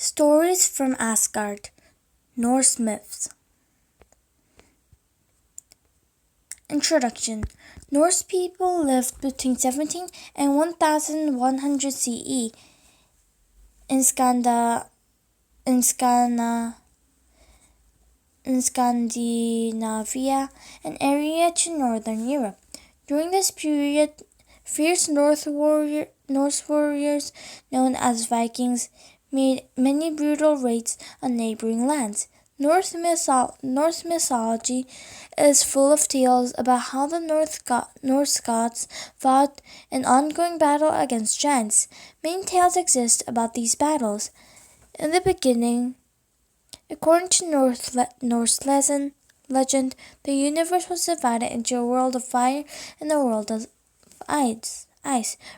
Stories from Asgard, Norse Myths. Introduction. Norse people lived between 17 and 1100 CE in Scandinavia, an area to northern Europe. During this period, fierce Norse warriors known as Vikings made many brutal raids on neighboring lands. Norse mythology is full of tales about how the Norse gods fought an ongoing battle against giants. Many tales exist about these battles. In the beginning, according to Norse legend, the universe was divided into a world of fire and a world of ice.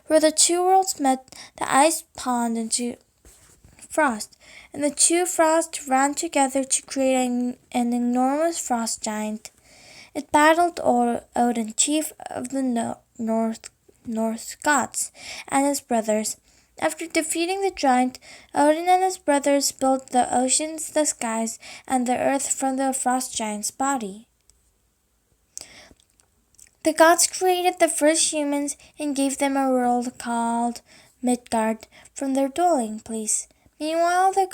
Where the two worlds met, the ice spawned into frost, and the two frosts ran together to create an enormous frost giant. It battled Odin, chief of the Norse gods, and his brothers. After defeating the giant, Odin and his brothers built the oceans, the skies, and the earth from the frost giant's body. The gods created the first humans and gave them a world called Midgard from their dwelling place. Meanwhile, the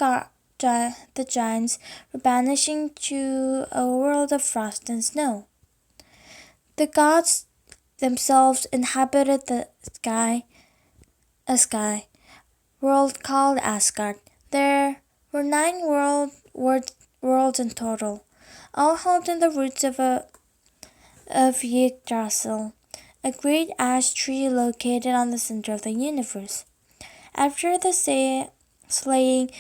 giants were banishing to a world of frost and snow. The gods themselves inhabited a sky world called Asgard. There were 9 worlds in total, all held in the roots of Yggdrasil, a great ash tree located on the center of the universe. After the slaying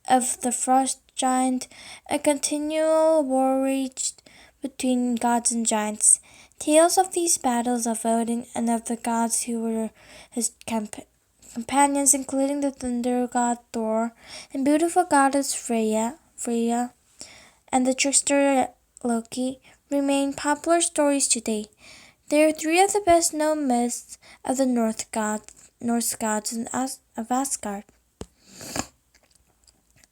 of the frost giant, a continual war raged between gods and giants. Tales of these battles of Odin and of the gods who were his companions, including the thunder god Thor and beautiful goddess Freya, and the trickster Loki, remain popular stories today. They are 3 of the best-known myths of the Norse gods of Asgard.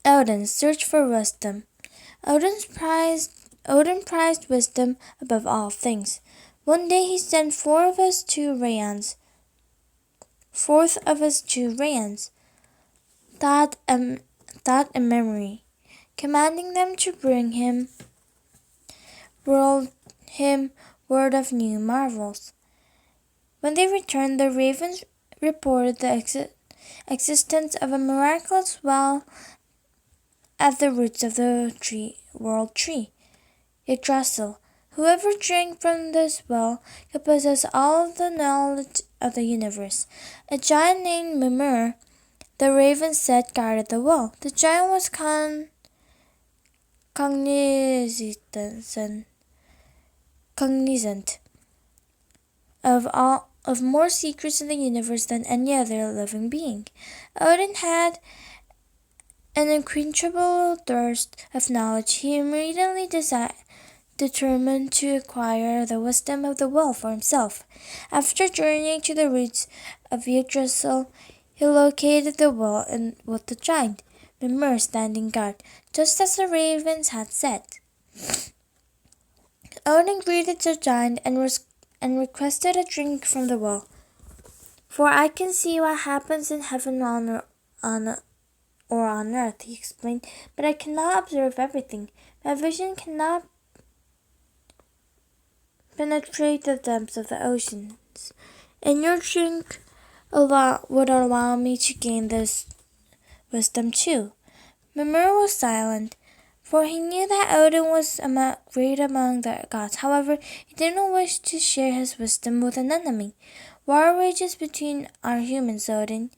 Odin's search for wisdom. Odin prized wisdom above all things. One day he sent 4 of his 2 Rayans, thought and memory, commanding them to bring him word of new marvels. When they returned, the ravens reported the existence of a miraculous well at the roots of the world tree, Yggdrasil. Whoever drank from this well could possess all the knowledge of the universe. A giant named Mimir, the raven said, guarded the well. The giant was cognizant of more secrets in the universe than any other living being. Odin had an unquenchable thirst of knowledge. He immediately determined to acquire the wisdom of the well for himself. After journeying to the roots of Yggdrasil, he located the well with the giant, Mimir, standing guard, just as the ravens had said. Odin greeted the giant and requested a drink from the well. For I can see what happens in heaven or on earth, he explained, but I cannot observe everything. My vision cannot penetrate the depths of the oceans, and your drink would allow me to gain this wisdom too. Mimir was silent, for he knew that Odin was great among the gods. However, he did not wish to share his wisdom with an enemy. War rages between our humans, Odin,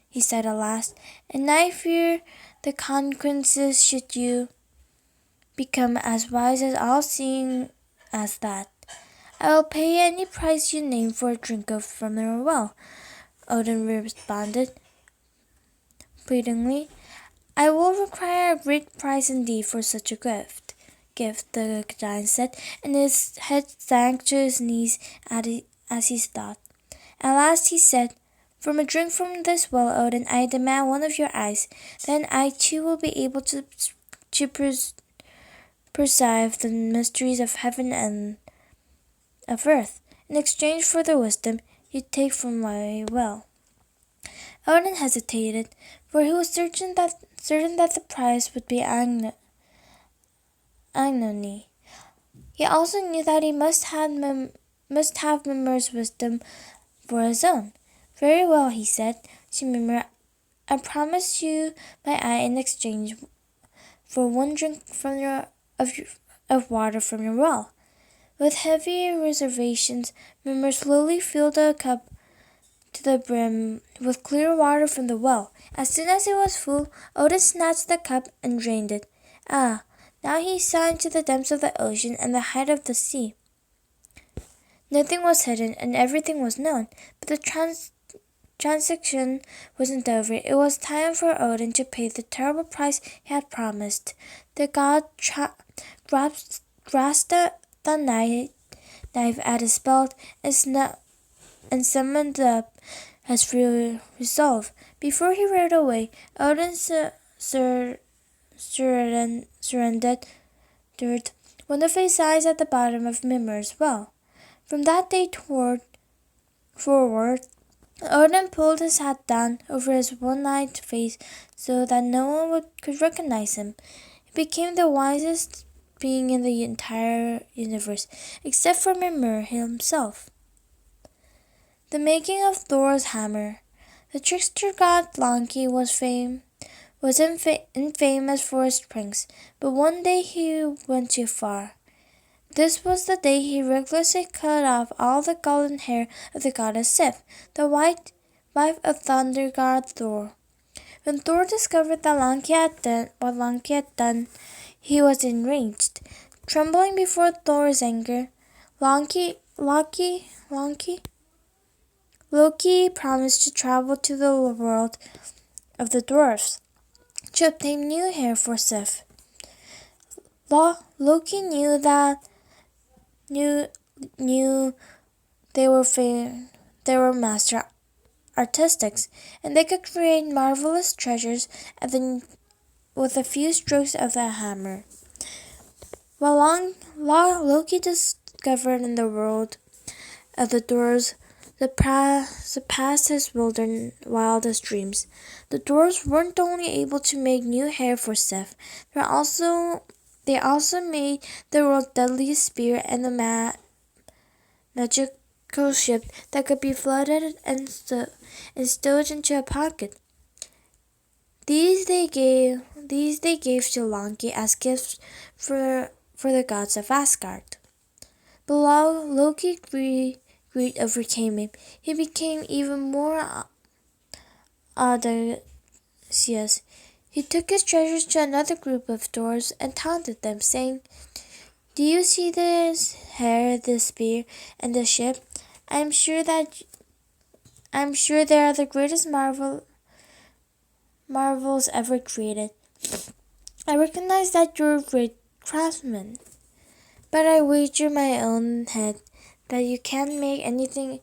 he said at last, and I fear the consequences should you become as wise and all-seeing as that. I will pay any price you name for a drink from your well, Odin responded pleadingly. I will require a great price indeed for such a gift, the giant said, and his head sank to his knees as he thought. At last he said, From a drink from this well, Odin, I demand one of your eyes. Then I too will be able to perceive the mysteries of heaven and of earth. In exchange for the wisdom you take from my well. Odin hesitated, for he was certain that the prize would be agony. He also knew that he must have Mimir's wisdom for his own. Very well, he said to Mimir, I promise you my eye in exchange for one drink of water from your well. With heavy reservations, Mimir slowly filled the cup to the brim with clear water from the well. As soon as it was full, Odin snatched the cup and drained it. Ah, now he saw into the depths of the ocean and the height of the sea. Nothing was hidden and everything was known, but the transaction wasn't over. It was time for Odin to pay the terrible price he had promised. The god grasped the knife at his belt and summoned up his free resolve. Before he rode away, Odin surrendered one of his eyes at the bottom of Mimir's well. From that day forward, Odin pulled his hat down over his one-eyed face so that no one could recognize him. He became the wisest being in the entire universe, except for Mimir himself. The making of Thor's hammer. The trickster god Loki was infamous for his pranks, but one day he went too far. This was the day he recklessly cut off all the golden hair of the goddess Sif, the wife of thunder god Thor. When Thor discovered what Loki had done, he was enraged. Trembling before Thor's anger, Loki promised to travel to the world of the dwarfs to obtain new hair for Sif. Loki knew they were master artists, and they could create marvelous treasures with a few strokes of the hammer. While Loki discovered in the world of the dwarves surpassed his wildest dreams. The dwarves weren't only able to make new hair for Sif, they also made the world's deadliest spear and a magical ship that could be flooded and stowed into a pocket. These they gave to Loki as gifts for the gods of Asgard. But Loki greed overcame him. He became even more audacious. He took his treasures to another group of dwarves and taunted them, saying, "Do you see this hair, this spear, and this ship? I'm sure they are the greatest marvels ever created. I recognize that you're great craftsmen, but I wager my own head that you can't make anything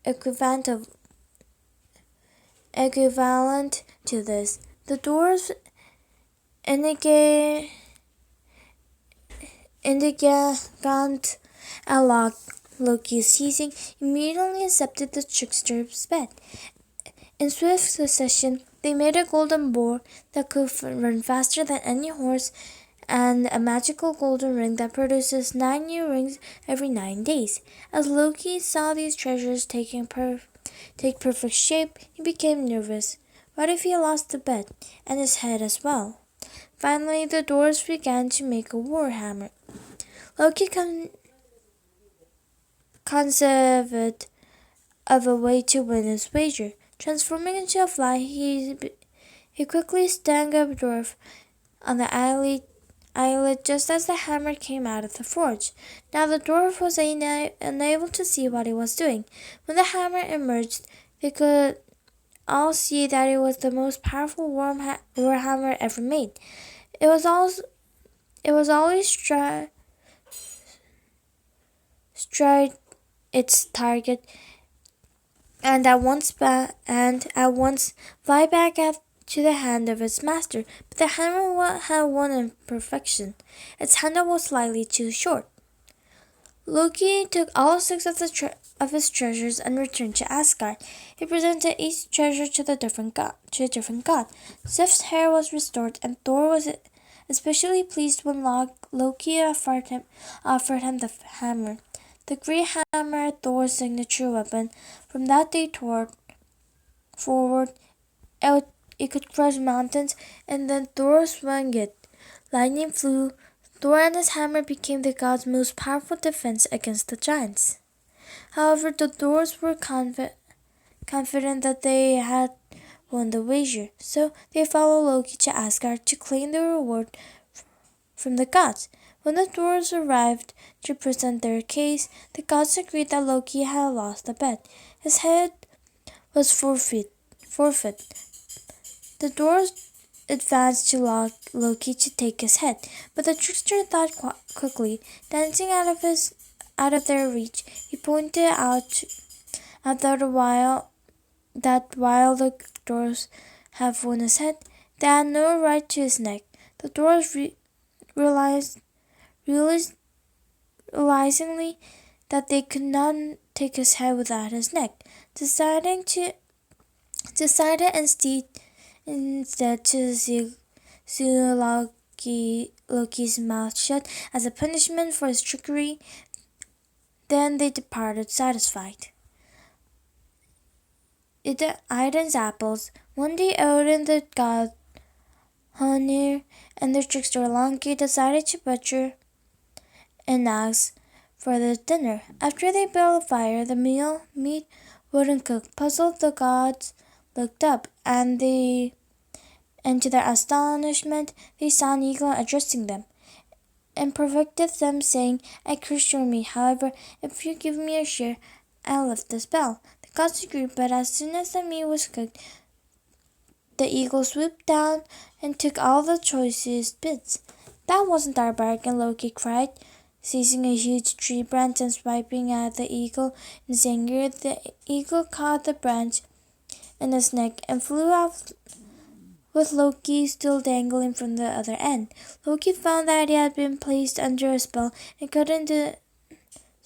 equivalent to this." The dwarves, indignant at Loki's seizing, immediately accepted the trickster's bet. In swift succession, they made a golden boar that could run faster than any horse, and a magical golden ring that produces 9 new rings every 9 days. As Loki saw these treasures take perfect shape, he became nervous. What if he lost the bet, and his head as well? Finally, the dwarves began to make a war hammer. Loki conceived of a way to win his wager. Transforming into a fly, he quickly stung a dwarf on the eyelid just as the hammer came out of the forge. Now the dwarf was unable to see what he was doing. When the hammer emerged, they could all see that it was the most powerful war hammer ever made. It was always strike its target and at once fly back to the hand of its master. But the hammer had one imperfection. Its handle was slightly too short. Loki took all six of his treasures and returned to Asgard. He presented each treasure to a different god. Sif's hair was restored, and Thor was especially pleased when Loki offered him the hammer. The great hammer, Thor's signature weapon, from that day forward, it could crush mountains, and then Thor swung it. Lightning flew. Thor and his hammer became the gods' most powerful defense against the giants. However, the Thors were confident that they had won the wager, so they followed Loki to Asgard to claim the reward from the gods. When the Thors arrived to present their case, the gods agreed that Loki had lost the bet. His head was forfeit. The Thors advanced to Loki to take his head, but the trickster thought quickly. Dancing out of their reach, he pointed out that while the Thors have won his head, they had no right to his neck. The Thors realizingly that they could not take his head without his neck, decided instead to sew Loki's mouth shut as a punishment for his trickery. Then they departed satisfied. Idun's apples. One day Odin, the god Honir, and the trickster Loki decided to butcher an ox for the dinner. After they built a fire, the meat wouldn't cook. Puzzled, the gods looked up, and to their astonishment, they saw an eagle addressing them, and provoked them, saying, "I curse your meat. However, if you give me a share, I'll lift the spell." The gods agreed, but as soon as the meat was cooked, the eagle swooped down and took all the choicest bits. "That wasn't our bargain," Loki cried, seizing a huge tree branch and swiping at the eagle in his anger. The eagle caught the branch in his neck and flew off with Loki still dangling from the other end. Loki found that he had been placed under a spell and couldn't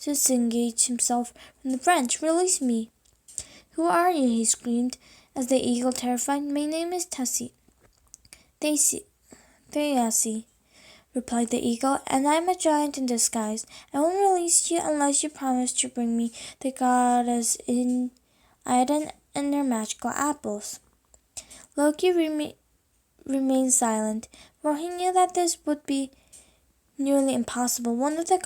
disengage himself from the branch. "Release me!" "Who are you?" he screamed, as the eagle terrified. "My name is Thiassi," replied the eagle, "and I'm a giant in disguise. I won't release you unless you promise to bring me the goddess in Idun and her magical apples." Loki remained silent, for he knew that this would be nearly impossible. One of the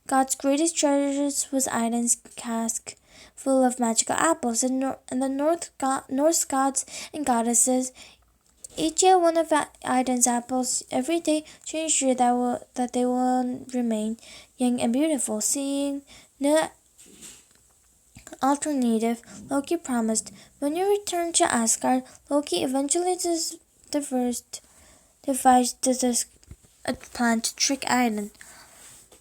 god's greatest treasures was Idun's cask full of magical apples, and the Norse gods and goddesses each ate one of Idun's apples every day to ensure that they will remain young and beautiful. Seeing no alternative, Loki promised. When you return to Asgard, Loki eventually devised a plan to trick Idun.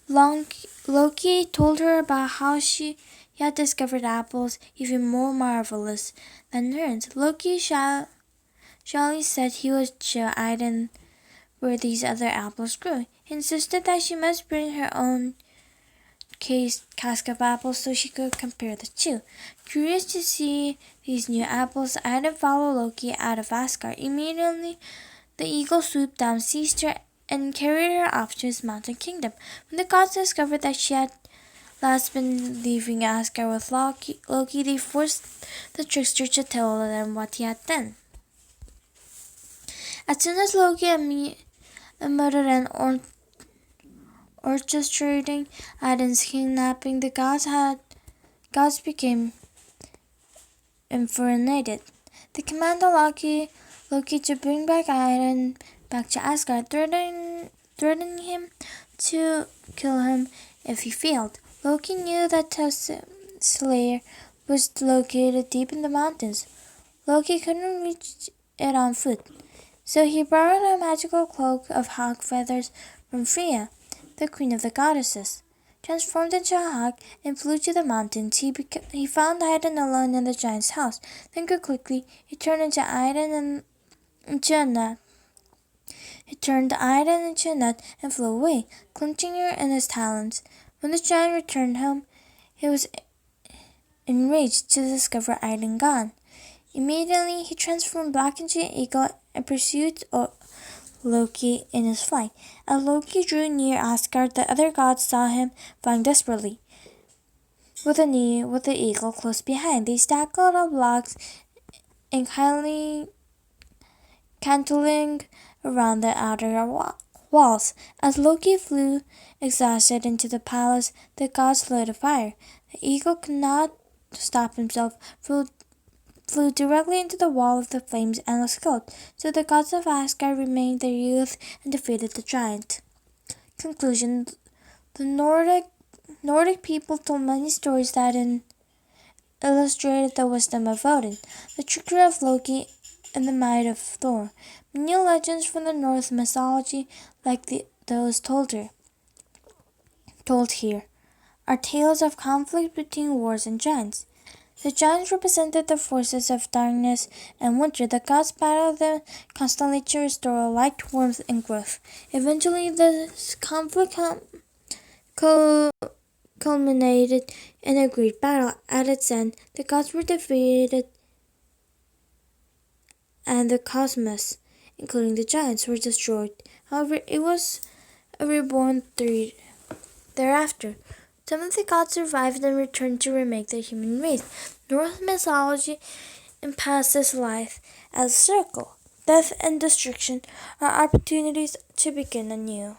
Loki told her about how he had discovered apples even more marvelous than hers. Loki shyly said he would show Idun where these other apples grew. He insisted that she must bring her own cask of apples so she could compare the two. Curious to see these new apples, Idun followed Loki out of Asgard. Immediately, the eagle swooped down, seized her, and carried her off to his mountain kingdom. When the gods discovered that she had last been leaving Asgard with Loki, they forced the trickster to tell them what he had done. As soon as Loki admitted an orchestrating Idun's kidnapping, the gods became infuriated. They commanded Loki to bring back Idun back to Asgard, threatening him to kill him if he failed. Loki knew that Tessa's lair was located deep in the mountains. Loki couldn't reach it on foot, so he borrowed a magical cloak of hawk feathers from Freya, the queen of the goddesses. transformed into a hawk, and flew to the mountains. He found Idun alone in the giant's house. Thinking quickly, he turned into a net. He turned Idun into a net and flew away, clenching her in his talons. When the giant returned home, he was enraged to discover Idun gone. Immediately, he transformed back into an eagle and pursued Loki in his flight. As Loki drew near Asgard, the other gods saw him flying desperately, with the eagle close behind. They stackled up blocks and kindly cantling around the outer walls. As Loki flew exhausted into the palace, the gods lit a fire. The eagle could not stop himself, flew directly into the wall of the flames and was killed. So the gods of Asgard remained their youth and defeated the giant. Conclusion: the Nordic people told many stories that illustrated the wisdom of Odin, the trickery of Loki, and the might of Thor. Many legends from the Norse mythology, like those told here, are tales of conflict between wars and giants. The giants represented the forces of darkness and winter. The gods battled them constantly to restore light, warmth, and growth. Eventually, this conflict culminated in a great battle. At its end, the gods were defeated and the cosmos, including the giants, were destroyed. However, it was reborn thereafter. Some of the gods survived and returned to remake the human race. Norse mythology impasses life as a circle. Death and destruction are opportunities to begin anew.